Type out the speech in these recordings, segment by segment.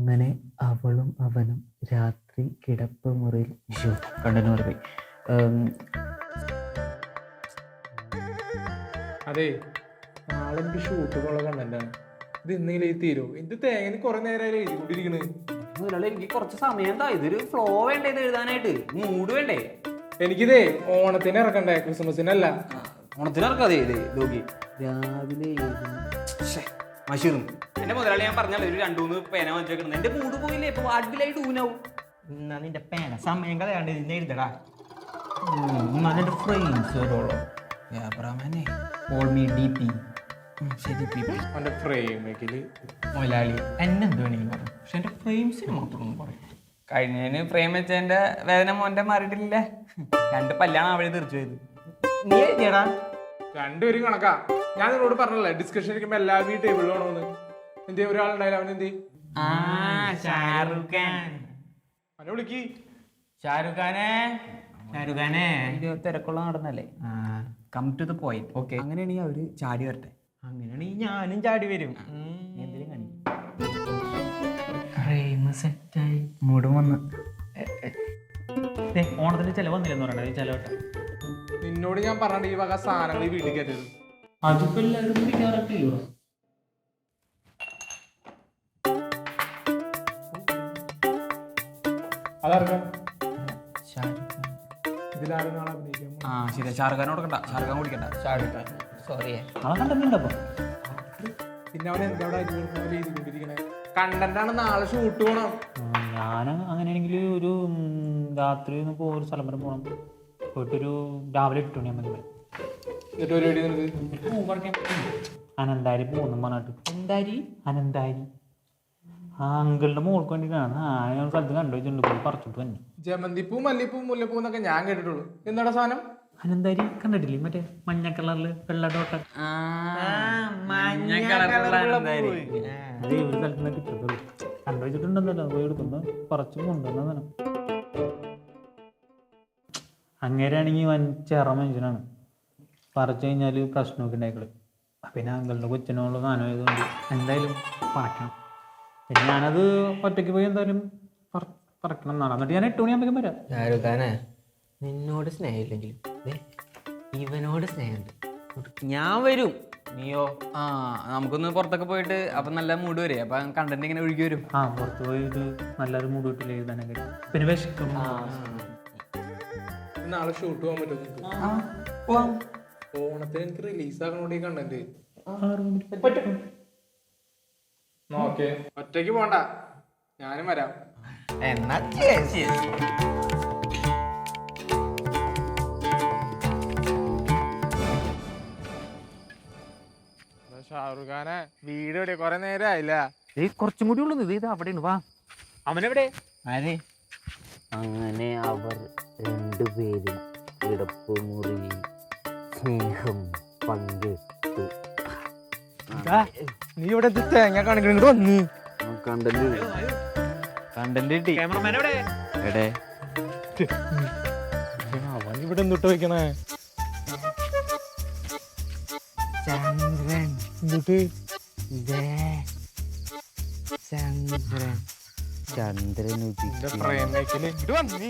അങ്ങനെ അവളും അവനും രാത്രി കിടപ്പ് മുറിയിൽ കണ്ടു പോയി. അതെ, നാളെ എനിക്ക് ഷൂട്ടുകളുള്ള കണ്ടന്റാണ്. ഇത് എന്തെങ്കിലും തീരോ? എന്ത് തേങ്ങ കുറെ നേരം എഴുതിക്കൊണ്ടിരിക്കണ്. എനിക്ക് കുറച്ച് സമയം എന്താ, ഇതൊരു ഫ്ലോ വേണ്ടേ ഇത് എഴുതാനായിട്ട്, മൂഡ് വേണ്ടേ? എനിക്കിതേ ഓണത്തിന് ഇറക്കണ്ടേ, ക്രിസ്മസിനല്ല. ഓണത്തിന് ഇറക്കാതെ രാവിലെ മഷീറും എന്റെ മുതലാളി ഞാൻ പറഞ്ഞാൽ ഒരു 2-3 പേന വാങ്ങിച്ചേക്കണം. എന്റെ മൂഡ് പോയില്ലേ, ഇപ്പൊ അടിപൊളിയായിട്ട് ഊനാവും. എന്നാ നിന്റെ പേന സമയം കളയാണ്ട് ഇതിനെ എഴുതടാ. എന്നാലും ഫ്രെയിംസ് വരുള്ളൂ. ശരി അവന്റെ ഫ്രെയിമേക്കില് മുതലാളി എന്നെ എന്ത് വേണമെങ്കിലും പറയും, പക്ഷെ എന്റെ ഫ്രെയിംസിന് മാത്രം ഒന്നും പറയും. കഴിഞ്ഞതിന് ഫ്രെയിം വെച്ചതിന്റെ വേദന മോന്റെ മാറിയിട്ടില്ല. 2 പല്ലാണ് അവിടെ തെറിച്ചു പോയത്. നീ എഴുതിയടാ? രണ്ടുപേരും കണക്കാ. ഞാൻ നിങ്ങളോട് പറഞ്ഞല്ലേ ഡിസ്കഷൻ ഇരിക്കുമ്പോ എല്ലാവരും ഈ ടേബിളിൽ വേണമെന്ന്. എന്തേ ഒരാളുണ്ടായില്ല, അവൻ എന്തേ? ഷാരൂഖ് ഖാൻ. അവനെ വിളിക്ക്. ഷാരൂഖ് ഖാനെ തിരക്കുള്ള നടന്നല്ലേ. Come to the point. Okay, അങ്ങനെയാണെങ്കിൽ അവര് ചാടി വരട്ടെ. അങ്ങനെയാണെങ്കിൽ ഞാനും ചാടി വരും. എന്തിനും കാണിക്കും. സെറ്റായി മൂടും വന്ന്. ഓണത്തിന്റെ ചെലവ് വന്നില്ലെന്ന് പറയണത്. ചെലവട്ടെ നിന്നോട് ഞാൻ പറഞ്ഞ ഈ വക സാധനങ്ങൾ ഈ വീട്ടിൽ കയറ്റരുത്. അതിപ്പോ എല്ലാവരും അതറിയാം. ഇതിലാരും നാളെ അഭിനയിക്കാൻ ശരി, ഷാറുഖ് ഖാൻ കൊടുക്കണ്ട, ഷാറുഖ് ഖാൻ കുടിക്കണ്ട. സോറി നാളെ കണ്ടിട്ടുണ്ടപ്പോ. പിന്നെ അവൻ എന്താ എഴുതിക്കൊണ്ടിരിക്കണേ? കണ്ടന്റാണ്, നാളെ ഷൂട്ട് പോണം. ഞാൻ അങ്ങനെയാണെങ്കിൽ ഒരു രാത്രി ഒരു സ്ഥലം വരെ പോകണം. പോയിട്ടൊരു രാവിലെ 8 മണിയാകുമ്പോൾ എന്നിട്ട് ഒരു എഴുതി നിനക്ക് അനന്താരി പോകുന്നു പറഞ്ഞിട്ട്. അനന്താരി ആ അങ്കിളിന്റെ മോൾക്ക് വേണ്ടിയിട്ടാണ്. ഞാൻ സ്ഥലത്ത് കണ്ടുവച്ചിട്ടുണ്ട്, പോയി പറിച്ചിട്ട് തന്നെ. ജമന്തിപ്പൂ, മല്ലിപ്പൂ, മുല്ലപ്പൂ എന്നൊക്കെ ഞാൻ കേട്ടിട്ടുള്ളൂ. എന്താടാ സാധനം? അനന്താരി കണ്ടിട്ടില്ലേ? മറ്റേ മഞ്ഞ കളറില് വെള്ള ഡോട്ട. അത് ഒരു സ്ഥലത്ത് നിന്ന് കിട്ടുള്ളൂ. കണ്ടുവച്ചിട്ടുണ്ടെന്നല്ലോ, പോയി എടുക്കുന്നു പറിച്ചു കൊണ്ടുവന്ന. അങ്ങനെയാണെങ്കിൽ വൻ ചെറ മനുഷ്യനാണ്. പറിച്ചു കഴിഞ്ഞാൽ പ്രശ്നമൊക്കെ ഉണ്ടായിക്കളി. പിന്നെ അങ്കളുടെ കൊച്ചിനുള്ള സാധനം ആയതുകൊണ്ട് എന്തായാലും പറക്കണം. പിന്നെ ഞാനത് ഒറ്റയ്ക്ക് പോയി എന്തായാലും പറക്കണം എന്നാണ്. എന്നിട്ട് ഞാൻ 8 മണിയാകുമ്പോഴേക്കും വരാം. ഷാരൂഖ് ഖാനെ, നിന്നോട് സ്നേഹമില്ലെങ്കിലും ഇവനോട് സ്നേഹമുണ്ട്. ഞാൻ വരും. നീയോ? നമുക്കൊന്ന് പുറത്തൊക്കെ പോയിട്ട് അപ്പൊ നല്ല മൂഡ് വരെ. അപ്പൊ കണ്ടന്റ് ഇങ്ങനെ ഒഴുകി വരും. പുറത്ത് പോയിട്ട് നല്ലൊരു മൂഡ് കിട്ടില്ല എഴുതാനൊക്കെ. പിന്നെ വിശക്കും. നാളെ ഷൂട്ട് പോകാൻ പറ്റും. ഓണത്തിന് എനിക്ക് റിലീസ് ആക്കണോണ്ട് ഈ കണ്ടന്റ്. ഓക്കെ, ഒറ്റയ്ക്ക് പോണ്ട, ഞാനും വരാം. എന്നാ ഷാറുഖ് ഖാനെ വീട് എവിടെ? കൊറേ നേരം ആയില്ല. കുറച്ചും കൂടി ഉള്ളു. ഇത് അവിടെയാണ്. വാ. അവനെവിടെ? ആര്? അങ്ങനെ അവർ രണ്ടുപേരും കിടപ്പ് മുറിയിൽ സ്നേഹം പങ്കിട്ടു. നീ ഇവിടെ തേങ്ങ കാണിക്കണ വന്നി കണ്ടന്റ് കിട്ടി. അവൻ ഇവിടെ എന്തിട്ട് വെക്കണേ? ചന്ദ്രൻ ചന്ദ്രൻ പ്രേമേക്കില് ഇങ്ങോട്ട് വന്നി.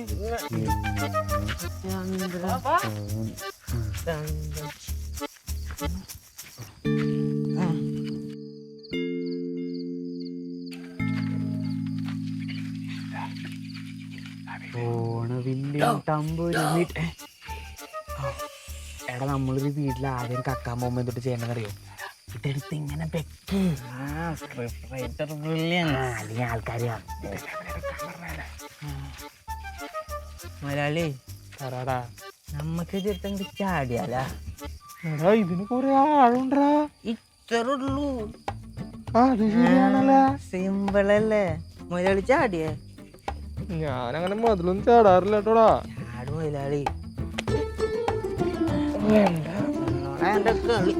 എടാ, നമ്മളൊരു വീട്ടിൽ ആദ്യം കക്കാൻ പോകുമ്പോ എന്തൊട്ട് ചെയ്യണമെന്നറിയോ? ഇതെടുത്ത് ഇങ്ങനെ വെക്ക്. അല്ലെങ്കിൽ ആൾക്കാർ മുതലാളി, പറടാ. നമ്മക്ക് ചെറുത്തങ്ങ് ചാടിയാലാ? എടാ, ഇതിന് കൊറേ ആളുണ്ടാ. ഇത്രയുള്ളൂ. അത് ശരിയാണല്ലോ. സിമ്പിളല്ലേ മുതലാളി? ചാടിയേ? ഞാനങ്ങനെ മുതലൊന്നും ചാടാറില്ല കേട്ടോടാ. ചാട് മുതലാളി. എന്റെ കളി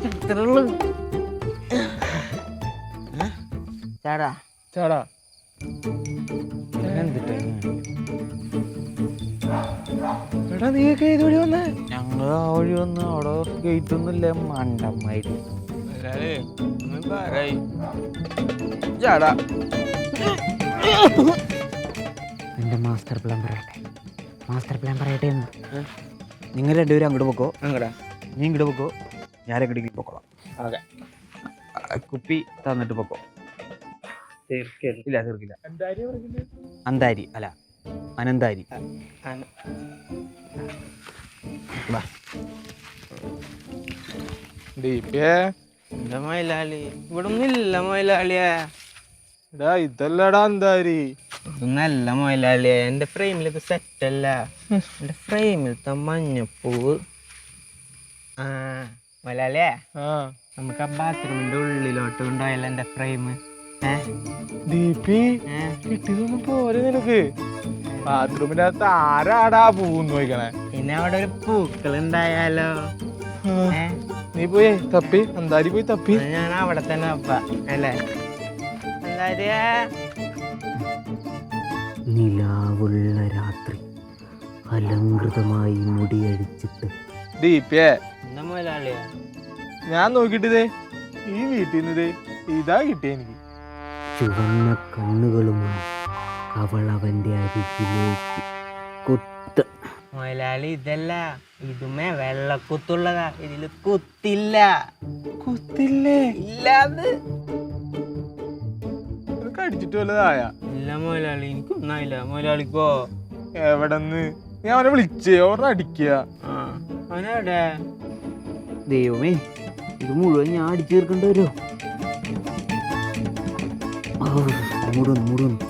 ഇത്രയുള്ളൂ. ചാടാ ചാടാ. എടാ, നീയൊക്കെ ഏത് വഴി വന്നേ? ഞങ്ങൾ ആ വഴി വന്ന് അവിടെ ഗേറ്റ് ഒന്നുമില്ല. മണ്ടന്മാര് എൻ്റെ മാസ്റ്റർ പ്ലാൻ പറയട്ടെ എന്ന്. നിങ്ങൾ രണ്ടുപേരും അങ്ങോട്ട് പോക്കോ. നീ ഇങ്ങോട്ട് പോക്കോ, ഞാൻ എങ്ങോട്ടെങ്കിലും പോക്കോളാം. കുപ്പി തന്നിട്ട് പോക്കോ. ഇല്ല തീർക്കില്ല. അന്താരി അല്ല അനന്താരി. എന്താ മൊയിലാളി, ഇവിടെ ഒന്നും ഇല്ല മൊയിലാളിയെ. ഇതല്ലടാ എന്താരി. ഇതൊന്നല്ല മൊയിലാളിയെ, എന്റെ ഫ്രെയിമിൽ ഇത് സെറ്റല്ല. എന്റെ ഫ്രെയിമിലത്തെ മഞ്ഞപ്പൂവ്. ആ മൊയിലാളിയെ, നമുക്ക് ആ ബാത്റൂമിന്റെ ഉള്ളിലോട്ട് കൊണ്ടുപോയല്ലോ എന്റെ ഫ്രെയിം. ദീപി കിട്ടിയതൊന്നും പോരെ നിനക്ക്? ബാത്റൂമിന്റെ അകത്ത് ആരാടാ പൂന്ന് നോക്കണേ? പിന്നെ അവിടെ ഒരു പൂക്കൾ ഉണ്ടായാലോ? നീ പോയി തപ്പി, അന്താരി പോയി തപ്പി. ഞാൻ അവിടെ തന്നെ അല്ലേ? നിലാവുള്ള രാത്രി അലങ്കൃതമായി മുടിയടിച്ചിട്ട്. ദീപ്യേ, എന്താ മൊയിലാളിയെ? ഞാൻ നോക്കിട്ടേ ഈ വീട്ടിൽ നിന്ന് ഇതാ കിട്ടിയ എനിക്ക്. ചുവന്ന കണ്ണുകളുമായി അവൾ അവന്റെ അരികിലേക്ക് കുത്ത്. മൊയിലാളി ഇതല്ല, ഇതുമേ വെള്ളക്കുത്തുള്ളതാ. ഇതില് കുത്തില്ല. കുത്തില്ലേ? ഇല്ലാത് അടിച്ചിട്ട് വല്ലതായ? ഇല്ല മൊയിലാളി, എനിക്കൊന്നായില്ല. മൊയിലാളിക്കോ? എവിടെന്ന്? ഞാൻ അവനെ വിളിച്ചേ, ഓർഡർ അടിക്കുക. അവനെവിടെ? ദൈവമേ, ഇത് മുഴുവൻ ഞാൻ അടിച്ചു തീർക്കേണ്ടി വരുമോ? മൂടുന്നു.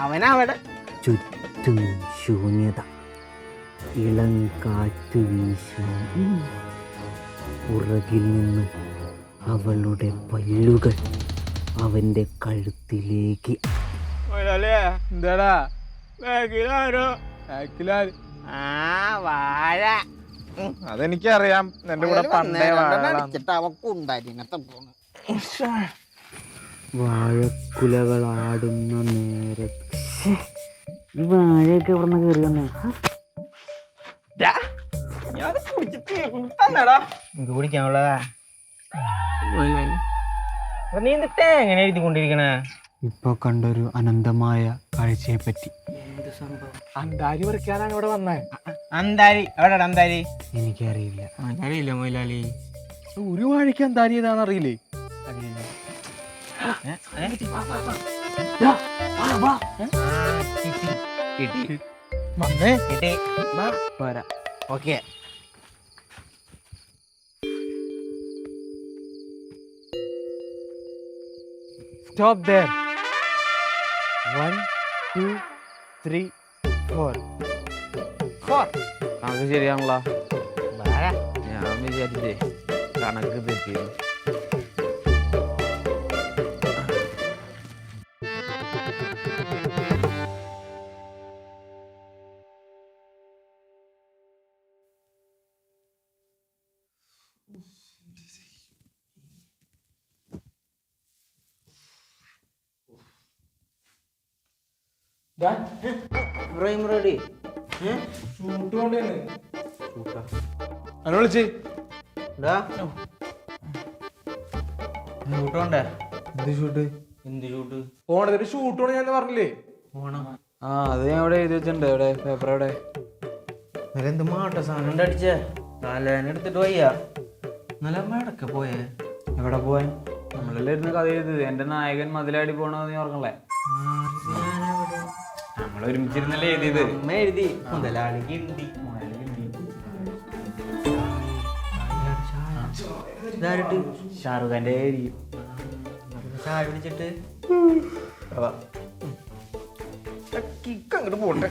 അവനവിടെ. ചുറ്റും ശൂന്യത, ഇളം കാറ്റ് വീശുന്നു. പുറകിൽ നിന്ന് അവളുടെ പല്ലുകൾ അവന്റെ കഴുത്തിലേക്ക്. എന്താടാ വാഴ. അതെനിക്കറിയാം, എന്റെ കൂടെ പണ്ടേ വാഴക്കുലകൾ ആടുന്ന നേരത്ത് ഈ വാഴയൊക്കെ എവിടെ നിന്ന് കയറി വന്നേ? എനിക്ക് കുടിക്കാനുള്ളതാ. നീ എന്തിട്ട് എങ്ങനെ എഴുതിക്കൊണ്ടിരിക്കണേ? ഇപ്പൊ കണ്ടൊരു അനന്തമായ കാഴ്ചയെ പറ്റി. അന്താരി പറിക്കാനാണ് ഇവിടെ വന്നേ. അന്താരി എവിടെ? അന്താരി എനിക്കറിയില്ല. അറിയില്ല മൊയിലാളി. ഒരു വാഴയ്ക്ക് അന്താരി ഏതാന്ന് അറിയില്ലേ? വന്നേ പോരാ. ഓക്കെ. Stop there. 1, 2, 3, 4. കണക്ക് ശരിയാണല്ലോ. ഞാൻ വിചാരിച്ചേ കണക്ക് തെറ്റിയത്. റെഡി. അവനെ വിളിച്ചേ. ഷൂട്ടുണ്ട്. എന്ത് ഷൂട്ട്? എന്ത് ഷൂട്ട്? ഓണത്തിന് ഷൂട്ട് ഞാൻ പറഞ്ഞില്ലേ? ആ അത് ഞാൻ ഇവിടെ എഴുതി വെച്ചിട്ടുണ്ട്. എവിടെ പേപ്പർ? എവിടെ? എന്ത് മാട്ട സാധനം അടിച്ചേ? തലേനെ എടുത്തിട്ട് വയ്യ. നല്ല മേടൊക്കെ പോയേ. എവിടെ പോവാൻ? നമ്മളെല്ലാം ഇരുന്ന് കഥ എഴുതി. എന്റെ നായകൻ മതിലാടി പോണെന്ന് നീ ഓർക്കണല്ലേ? നമ്മൾ ഒരുമിച്ചിരുന്നല്ലേ എഴുതിയത്. അമ്മ എഴുതി, മുതലാളിക്ക് എഴുതി. ഷാറുഖ് ഖാന്റെ ചായ പിടിച്ചിട്ട് അങ്ങോട്ട് പോട്ടെ.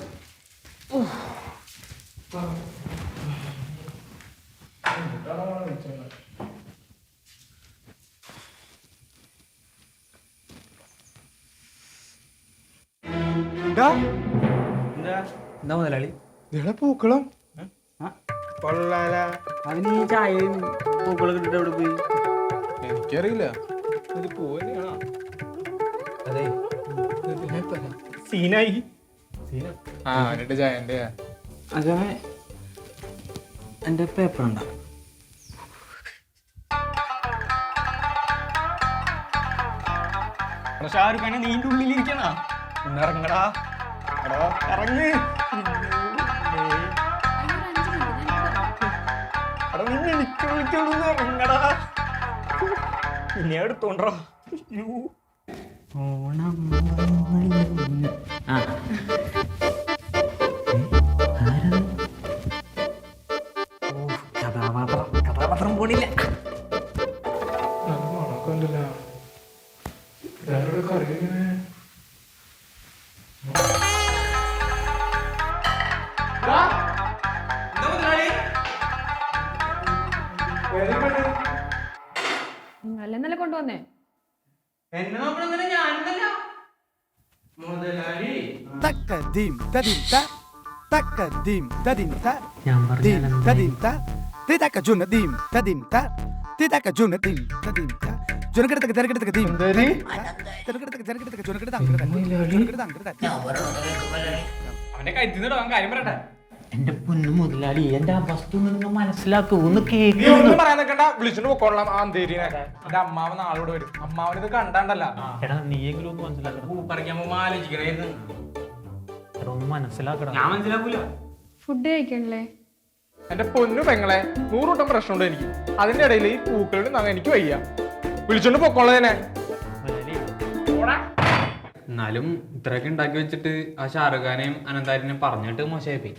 എന്താ മുതലാളി? ഇവിടെ പൂക്കളം കൊള്ളാല. അതിന് ഈ ചായയും പൂക്കളൊക്കെ ഇട്ടിട്ട് എവിടെ പോയി? എനിക്കറിയില്ല. ഇത് പോവാ. അതെ സീനായി. ആ എന്നിട്ട് ചായന്റെ അങ്ങനെ എൻ്റെ പേപ്പർ ഉണ്ടോ? ഷാറുഖ് ഖാനെ നീന്റെ ഉള്ളിലിരിക്കണ ഇറങ്ങടാ ഇറങ്ങ് എനിക്ക് വിളിച്ചോളൂ ഇറങ്ങടാ പിന്നെ എടുത്തോണ്ടോ ഓണം കഥാപാത്രം പോണില്ല. നല്ല മണമൊക്കെ ഉണ്ടല്ലോ. ഇതാരോട് കറി ഇങ്ങനെ? അല്ലെന്നല്ലേ കൊണ്ടുവന്നേ? എന്നെ നോക്കണെന്നെ ഞാനെന്നല്ല മുതലാളി. Takadim, tadim ta, takadim, tadim ta, ഞാൻ dim, പറഞ്ഞ tadim ta, tidaka juna dim, tadim ta, tidaka juna dim, tadim ta. Juna kita kita kita dim. എന്തായാലും Juna kita angkret. അവന്റെ കരുത്തിന്നിടോ അവൻ കാര്യം പറയട്ടെ. എന്റെ പൊന്നു മുതലാളി, എന്റെ അവസ്ഥ നിങ്ങൾ മനസ്സിലാക്കൂ, ഒന്ന് കേക്ക്. നീ ഒന്നും പറയാൻ നിൽക്കണ്ട, വിളിച്ചിട്ട് പൊക്കോളാം ആ അന്തേരിനെ. എന്റെ അമ്മാവൻ നാളോട് വരും. അമ്മാവൻ ഇത് കണ്ടാണ്ടല്ല. എടാ നീയെങ്കിലും ഒന്ന് മനസ്സിലാക്കണം. പറയാൻ പോകുമ്പോ ആലോചിക്കണേന്ന് എടാ ഒന്ന് മനസ്സിലാക്കണം. ഞാൻ മനസ്സിലാക്കൂല. ഫുഡ് കഴിക്കണല്ലേ? എന്റെ പൊന്നു പെങ്ങളെ, 100 വട്ടം പ്രശ്നമുണ്ട് എനിക്ക്. അതിന്റെ ഇടയിൽ ഈ പൂക്കളുടെ നഖം എനിക്ക് വയ്യ. വിളിച്ചോണ്ട് പൊക്കോളേനെ. എന്നാലും ഇത്രയൊക്കെ ഉണ്ടാക്കി വെച്ചിട്ട് ആ ഷാറുഖ് ഖാനെയും അനന്താരിനെയും പറഞ്ഞിട്ട് മോശമായി.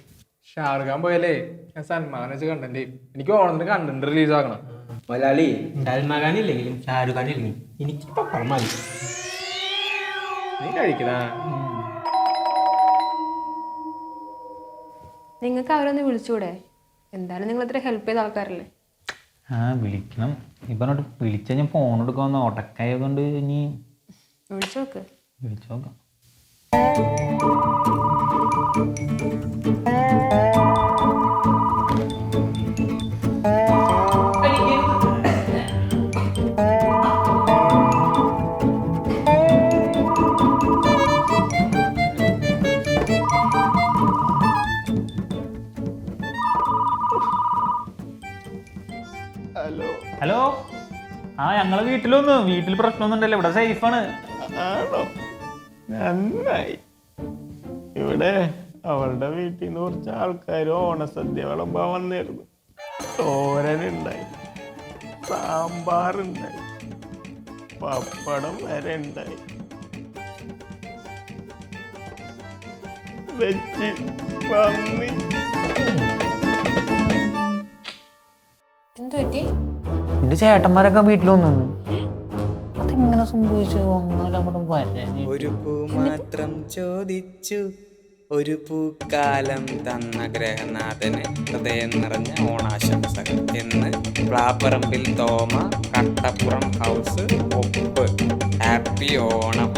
ഷാറുഖ് ഖാൻ പോയാലേ ഞാൻ സൽമാൻ വെച്ച് കണ്ടന്റ് എനിക്ക് ഓണത്തിന് കണ്ടന്റ് റിലീസ് ആക്കണം. മുതലാളി സൽമാൻ ഖാൻ ഇല്ലെങ്കിലും ഷാരൂഖ് ഖാൻ ഇല്ലെങ്കിലും എനിക്കിപ്പോ പറഞ്ഞാൽ നീ കഴിക്കണ നിങ്ങൾക്ക് അവരൊന്ന് വിളിച്ചൂടെ? എന്തായാലും നിങ്ങൾ ഇത്ര ഹെൽപ്പ് ചെയ്ത ആൾക്കാരല്ലേ. ആ വിളിക്കണം. ഇപ്പനോട്ട് വിളിച്ചാൽ ഞാൻ ഫോൺ എടുക്കാമെന്ന് ഒടക്കായതുകൊണ്ട് ഇനി വിളിച്ചു നോക്ക്. വിളിച്ചു നോക്കാം. ഹലോ, ആ ഞങ്ങളെ വീട്ടിൽ പ്രശ്നമൊന്നും ഉണ്ടല്ലോ, ഇവിടെ സേഫാണ്. ആണോ? നന്നായി. ഇവിടെ അവളുടെ വീട്ടിൽ നിന്ന് കുറച്ച് ആൾക്കാർ ഓണസദ്യ വിളമ്പാൻ വന്നിരുന്നു. തോരനുണ്ടായി, സാമ്പാറുണ്ടായി, പപ്പടം വരെ ഉണ്ടായി. വെച്ച് പന്നി. എന്ത് പറ്റി? എന്റെ ചേട്ടന്മാരൊക്കെ വീട്ടിൽ വന്നു. അതെങ്ങനെ സംഭവിച്ചു? ഒരു പൂ മാത്രം ചോദിച്ചു, ഒരു പൂക്കാലം തന്ന ഗ്രഹനാഥന് ഹൃദയം നിറഞ്ഞ ഓണാശംസകൾ എന്ന് പ്ലാപ്പറമ്പിൽ തോമ, കട്ടപ്പുറം ഹൗസ്, ഒപ്പ്. ഹാപ്പി ഓണം.